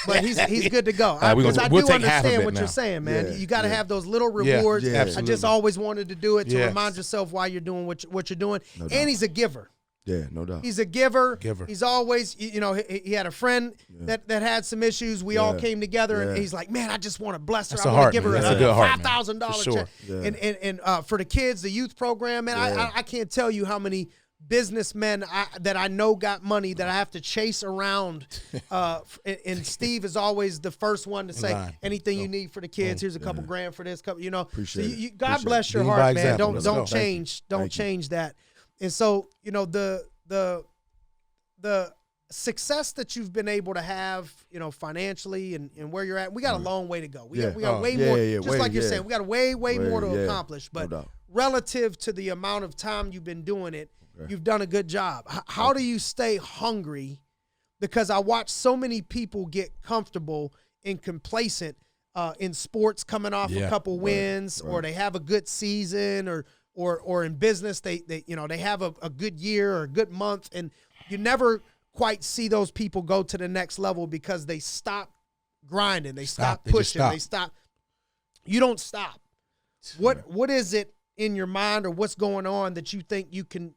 but he's good to go. right, Because I we'll do take half of understand it what now. you're saying, man. Yeah, You got to yeah. have those little Yeah, rewards. yeah, I just absolutely. always wanted to do it to Yes. remind yourself why you're doing what you're doing. No doubt. And he's a giver. Yeah, no doubt. He's a giver. Giver. He's always, he had a friend that had some issues. We all Yeah. came together, and Yeah. he's like, man, I just want to bless her. That's I a want to heart, give her man. a That's a good heart, man. $5,000 For sure. check. Yeah. And for the kids, the youth program, man, Yeah. I can't tell you how many businessmen that I know got money that I have to chase around. And Steve is always the first one to say, line. anything you need for the kids, here's a couple grand for this, couple, Appreciate so it. God Appreciate bless it. your Lead heart, by man. example. Let's go. Don't Thank change. Don't Thank you. change that. And so, the success that you've been able to have, financially and where you're at, we got a long way to go. We got way Yeah, more. yeah, just way, like you're yeah. saying, we got way more to yeah. accomplish. But doubt. relative to the amount of time you've been doing it, you've done a good job. How do you stay hungry? Because I watch so many people get comfortable and complacent in sports, coming off a couple wins, or they have a good season, or in business they have a good year or a good month, and you never quite see those people go to the next level because they stop grinding, they stop They just pushing, stop. they stop. You don't stop. What is it in your mind, or what's going on that you think you can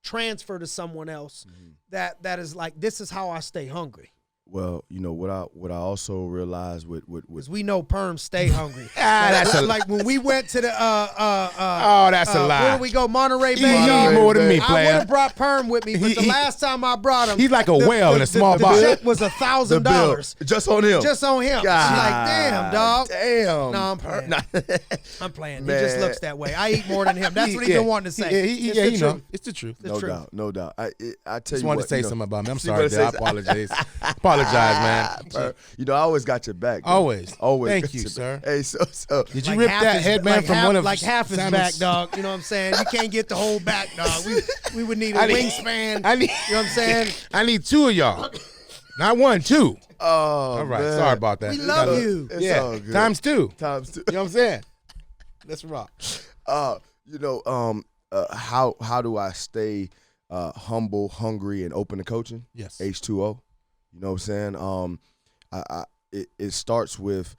transfer to someone else that is like, this is how I stay hungry? Well, what I also realized with Because we know perms stay hungry. That's like when we went to the Oh, that's a lie. where did we go? Monterey He Bay. eat y'all. more than me, I would player. have brought perm with me, but the He- last time I brought him, He's like a whale in a small the box. check was the $1,000 bill, just on him. just on him. I'm like, damn, dog. Damn. No, I'm playing. I'm playing. Man. He just looks that way. I eat more than him. That's what he's been wanting to say. It's the truth. It's the truth. The No truth. doubt, no doubt. I tell Just you wanted what, to say you know, something about me. I'm See sorry, what it Dell. I says? apologize. Apologize, man. I always got your back. bro. Always. Always. Thank got you, your sir. back. Hey, so Did you Like rip half that his- headband like from half, one of like half his Simon's- back, dog? You know what I'm saying? You can't get the whole back, dog. We would need a I need- wingspan. I need- you know what I'm saying? I need two of y'all. Not one, two. oh, All right. man. Sorry about that. We love gotta- you. It's Yeah. all good. Times two. Times two. You know what I'm saying? Let's rock. How do I stay humble, hungry, and open to coaching? Yes. H2O. You know what I'm saying? It starts with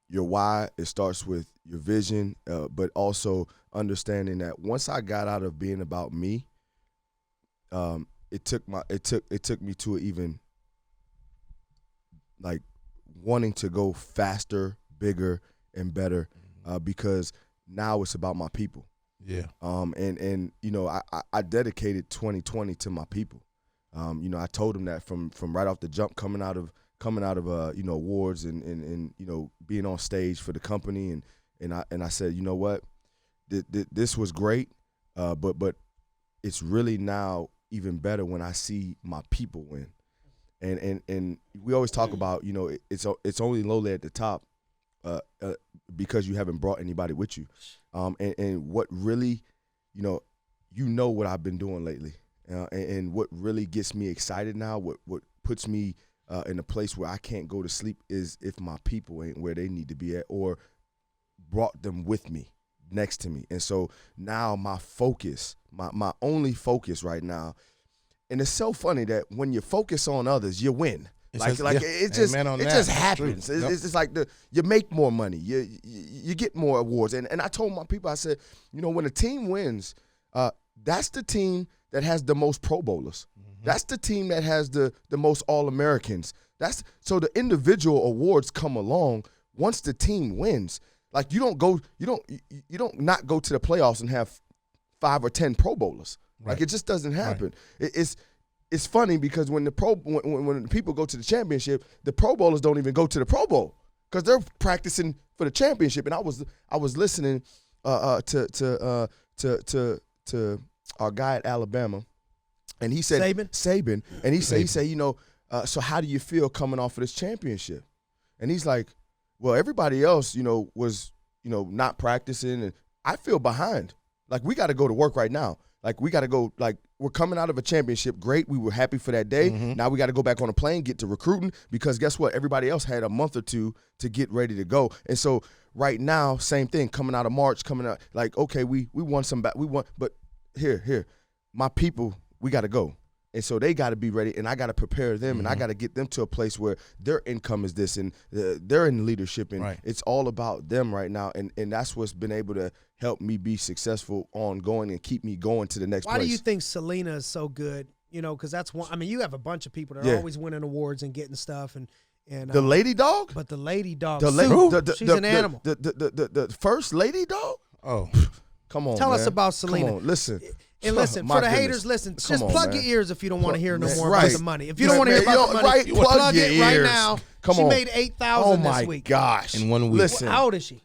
your why. It starts with your vision, but also understanding that once I got out of being about me, it took me to even like wanting to go faster, bigger, and better, because now it's about my people. Yeah. And I dedicated 2020 to my people. I told them that from right off the jump, coming out of awards and being on stage for the company, and I said, you know what, this was great, but it's really now even better when I see my people win, and we always talk about it's only lonely at the top, because you haven't brought anybody with you, and what really, what I've been doing lately. And what really gets me excited now, what puts me in a place where I can't go to sleep, is if my people ain't where they need to be at, or brought them with me, next to me. And so now my focus, my only focus right now, and it's so funny that when you focus on others, you win. It just happens. It's like you make more money, you get more awards. And I told my people, I said, when a team wins, that's the team that has the most Pro Bowlers. Mm-hmm. That's the team that has the most All-Americans. So the individual awards come along once the team wins. Like you don't not go to the playoffs and have 5 or 10 Pro Bowlers. Right. Like it just doesn't happen. Right. It's funny because when the people go to the championship, the Pro Bowlers don't even go to the Pro Bowl because they're practicing for the championship. And I was listening to our guy at Alabama, and he said Saban, and he said so how do you feel coming off of this championship? And he's like, well, everybody else, was, not practicing. And I feel behind. Like, we got to go to work right now. Like, we got to go, like, we're coming out of a championship. Great. We were happy for that day. Now we got to go back on a plane, get to recruiting, because guess what? Everybody else had a month or two to get ready to go. And so right now, same thing, coming out of March, coming out, like, okay, we won some back. But here, my people, we got to go. And so they got to be ready, and I got to prepare them, and I got to get them to a place where their income is this, and they're in leadership, and it's all about them right now. And that's what's been able to help me be successful ongoing and keep me going to the next place. Why do you think Selena is so good? Because that's one. I mean, you have a bunch of people that are always winning awards and getting stuff, and the lady dog. But the lady dog, she's an animal. The first lady dog. Oh, come on. Tell us about Selena. Come on, listen. And listen, for the haters, listen, just plug your ears if you don't want to hear no more about the money. If you don't want to hear about the money, plug it right now. She made $8,000 this week. Oh, my gosh. In 1 week. Listen. How old is she?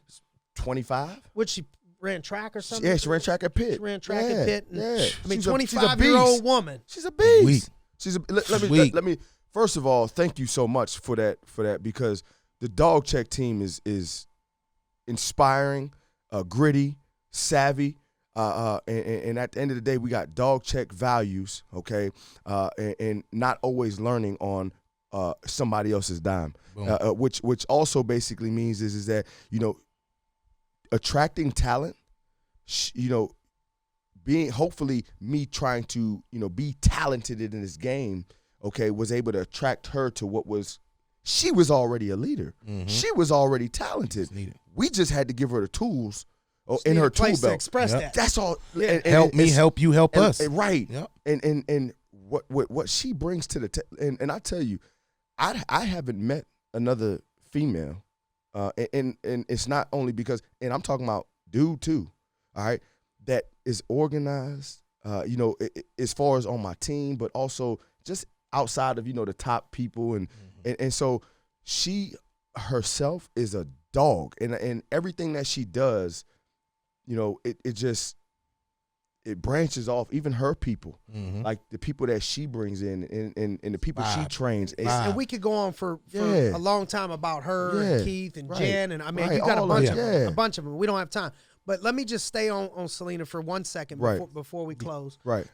25. Which she ran track or something? Yeah, she ran track at Pitt. She ran track at Pitt. Yeah. I mean, 25-year-old woman. She's a beast. Let me first of all, thank you so much for that because the Dog Check team is inspiring, gritty, savvy. And at the end of the day, we got dog check values, okay, and not always learning on somebody else's dime, which also basically means is that attracting talent, being hopefully me trying to be talented in this game, okay, was able to attract her to she was already a leader, she was already talented. We just had to give her the tools. In her tool belt. To express that. That's all. Yeah. And help you, help us. Right. Yep. And what she brings to the and I tell you, I haven't met another female, and it's not only because, and I'm talking about dude too, all right, that is organized, as far as on my team, but also just outside of the top people, and so she herself is a dog, and everything that she does. It branches off, even her people, like the people that she brings in and the people she trains. And we could go on for a long time about her and Keith and Jen. And I mean, you got a bunch of them. We don't have time. But let me just stay on Selena for 1 second before we close. Right.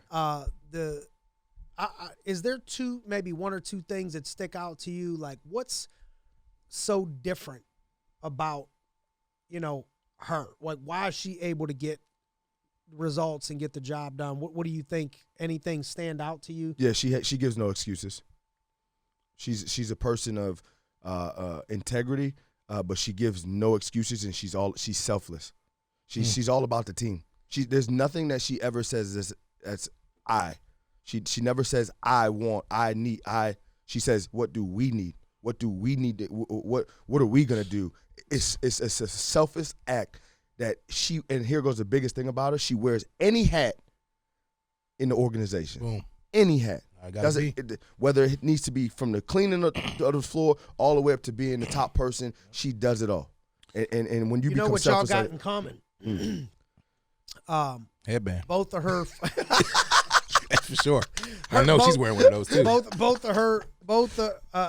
Is there maybe one or two things that stick out to you? Like, what's so different about, her? Like, why is she able to get results and get the job done? What do you think? Anything stand out to you? Yeah, she gives no excuses. She's a person of integrity, but she gives no excuses, and she's selfless. She's all about the team. There's nothing that she ever says that's I. She never says I want, I need, I. She says, what do we need? What do we need? What are we gonna do? It's a selfish act that and here goes the biggest thing about her. She wears any hat in the organization. Boom. Any hat. Whether it needs to be from the cleaning of the floor all the way up to being the top person, she does it all. And when you become what y'all selfish, got in common? Headband. Both of her. That's for sure. I know she's wearing one of those too. Both of her. Both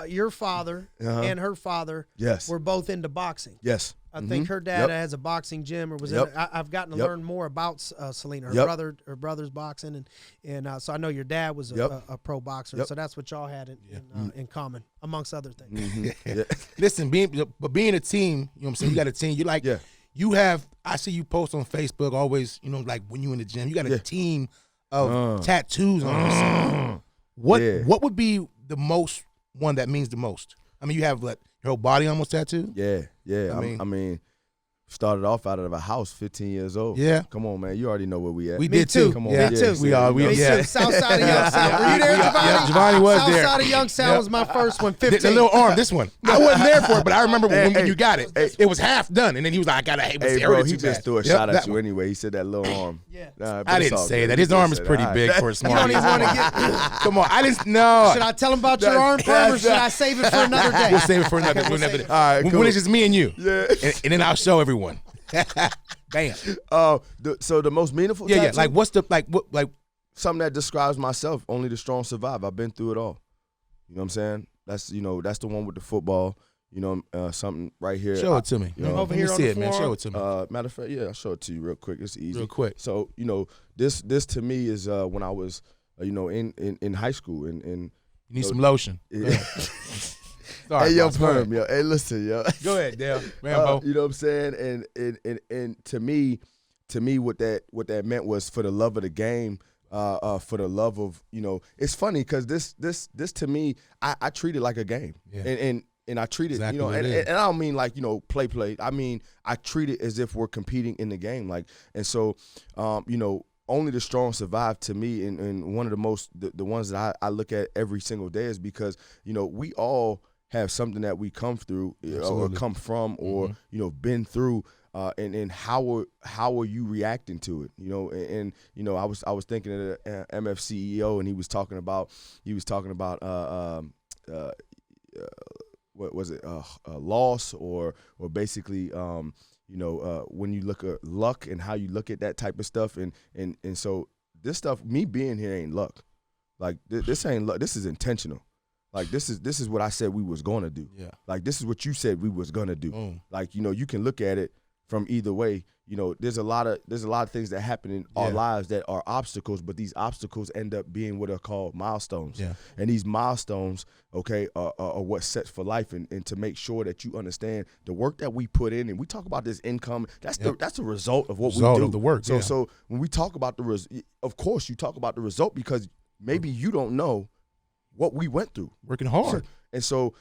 your father and her father were both into boxing. Yes. I think her dad has a boxing gym, or was in it. I've gotten to learn more about Selena. Her brother's boxing, and so I know your dad was a pro boxer. So that's what y'all had in common, amongst other things. Listen, being a team, you know what I'm saying? You got a team. You have. I see you post on Facebook always. Like when you in the gym, you got a team of tattoos on yourself. What would be the one that means the most? I mean, you have your whole body almost tattooed? Yeah. I mean, started off out of a house 15 years old. Yeah. Come on, man. You already know where we at. We did too. Come on. Yeah. Me too. We are. Me too. South side of Youngstown. Were you there, Giovanni? Giovanni was there. South side of Youngstown was my first one, 15. The little arm, this one. I wasn't there for it, but I remember when you got it. It was half done, and then he was like, I got to hate Hey, bro, he just threw a shot at you anyway. He said that little arm. Yeah. I didn't say that. His arm is pretty big for a small You don't even want to get. Come on. I didn't know. Should I tell him about your arm perm, or should I save it for another day? We'll save it for another day. All right, cool. When it's just me and you. Yeah. And then I'll show everyone. Bam. So the most meaningful Yeah. tattoo? Like what's the like something that describes myself. Only the strong survive. I've been through it all. You know what I'm saying? That's the one with the football. You know, something right here. Show it to me. You know, Over Let here me on see the it, man. floor. Show it to me. Matter of fact, yeah, I'll show it to you real quick. It's easy. Real quick. So, you know, this to me is when I was, you know, in high school. And You need some lotion. Sorry, hey, yo, boss, go ahead. Perm, yo. Hey, listen, yo. Go ahead, Dell. Rambo. You know what I'm saying? And to me, what that meant was for the love of the game, for the love of, you know, it's funny because this to me, I treat it like a game, Yeah. and I treat it, Exactly you know, what and it is. I don't mean like, you know, play. I mean, I treat it as if we're competing in the game, like, and so, you know, only the strong survive to me, and one of the most the ones that I look at every single day is because, you know, we all have something that we come through or come from or you know been through, and how are you reacting to it? You know, and you know I was thinking of the MF CEO, and he was talking about what was it, loss or basically you know when you look at luck and how you look at that type of stuff, and so this stuff, me being here ain't luck, like this ain't luck, this is intentional. Like this is what I said we was gonna do. Yeah. Like this is what you said we was gonna do. Like, you know, you can look at it from either way. You know, there's a lot of things that happen in our lives that are obstacles, but these obstacles end up being what are called milestones. Yeah. And these milestones, okay, are what sets for life, and to make sure that you understand the work that we put in, and we talk about this income. That's the result of what we do. Of the work. So when we talk about of course you talk about the result because maybe you don't know what we went through. Working hard. And so,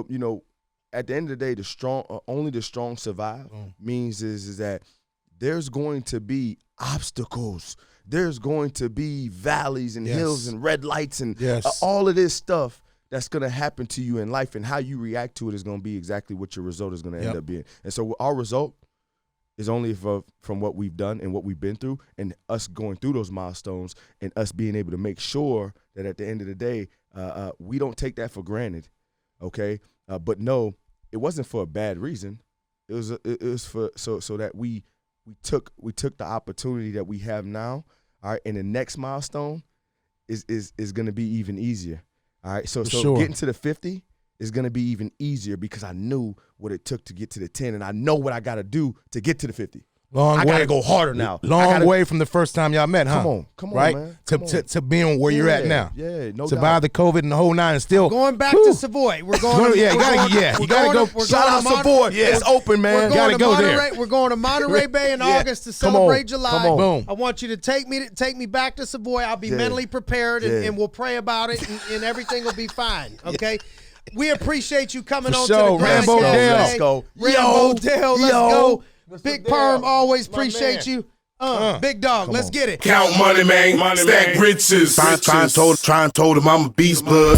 you know, at the end of the day, the strong, only the strong survive means is that there's going to be obstacles. There's going to be valleys and hills and red lights and all of this stuff that's going to happen to you in life, and how you react to it is going to be exactly what your result is going to end up being. And so our result is only from what we've done and what we've been through, and us going through those milestones, and us being able to make sure that at the end of the day, we don't take that for granted, okay? But no, it wasn't for a bad reason. It was for so that we took the opportunity that we have now, all right. And the next milestone is going to be even easier, all right. So getting to the 50 is going to be even easier because I knew what it took to get to the 10, and I know what I got to do to get to the 50. I got to go harder now. Long way from the first time y'all met, huh? Come on, right? man. To being where you're at now. Yeah, no Survive doubt. the COVID and the whole nine, and still Going back to Savoy. We're going. You gotta go. Shout out Savoy. It's open, man. We're going to go Monterey. there. We're going to Monterey Bay in August to celebrate July. Come on. Boom. I want you to take me back to Savoy. I'll be mentally prepared, and we'll pray about it, and everything will be fine. Okay. We appreciate you coming on to the Rambo Grindcast Dell. today. Let's go. Rambo Dell, let's go. Big Perm, always My appreciate man. you. Big Dog, let's get it. Count money, man. Stack riches. Try and told him I'm a beast, blood.